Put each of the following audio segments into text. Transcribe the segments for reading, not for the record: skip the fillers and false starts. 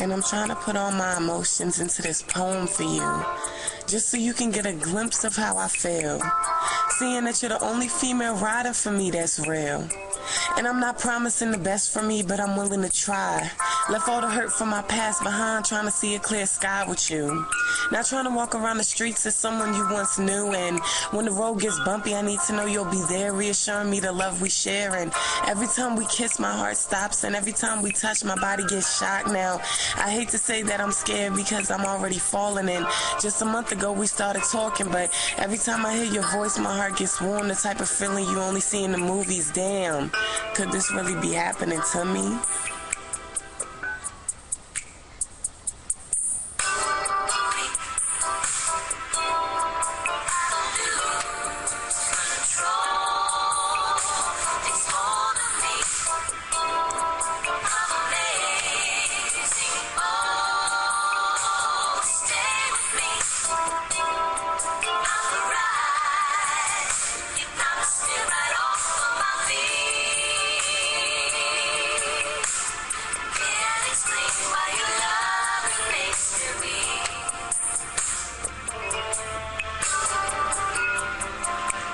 And I'm trying to put all my emotions into this poem for you, just so you can get a glimpse of how I feel, seeing that you're the only female writer for me that's real. And I'm not promising the best for me, but I'm willing to try. Left all the hurt from my past behind, trying to see a clear sky with you. Not trying to walk around the streets as someone you once knew, and when the road gets bumpy, I need to know you'll be there, reassuring me the love we share. And every time we kiss, my heart stops, and every time we touch, my body gets shocked. Now, I hate to say that I'm scared because I'm already falling, and just a month ago we started talking, but every time I hear your voice, my heart gets warm, the type of feeling you only see in the movies. Damn, could this really be happening to me?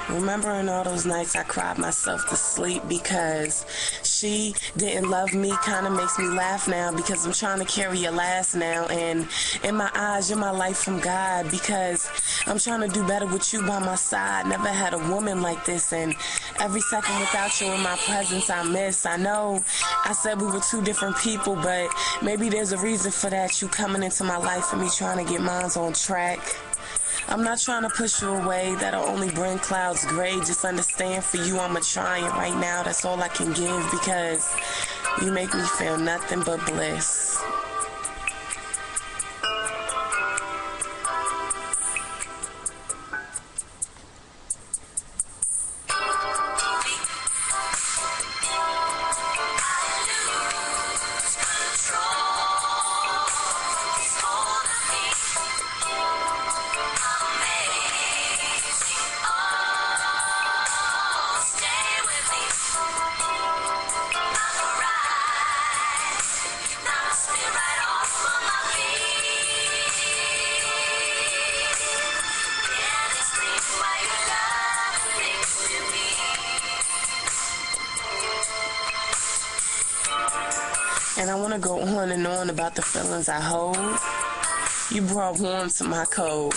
Remembering all those nights I cried myself to sleep because she didn't love me kind of makes me laugh now, because I'm trying to carry your last now. And in my eyes, you're my life from God, because I'm trying to do better with you by my side. Never had a woman like this, and every second without you in my presence I miss. I know I said we were two different people, but maybe there's a reason for that. You coming into my life and me trying to get mine on track. I'm not trying to push you away, that'll only bring clouds gray. Just understand, for you I'm trying right now. That's all I can give, because you make me feel nothing but bliss. And I want to go on and on about the feelings I hold. You brought warmth to my cold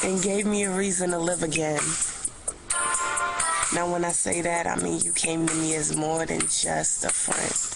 and gave me a reason to live again. Now when I say that, I mean you came to me as more than just a friend.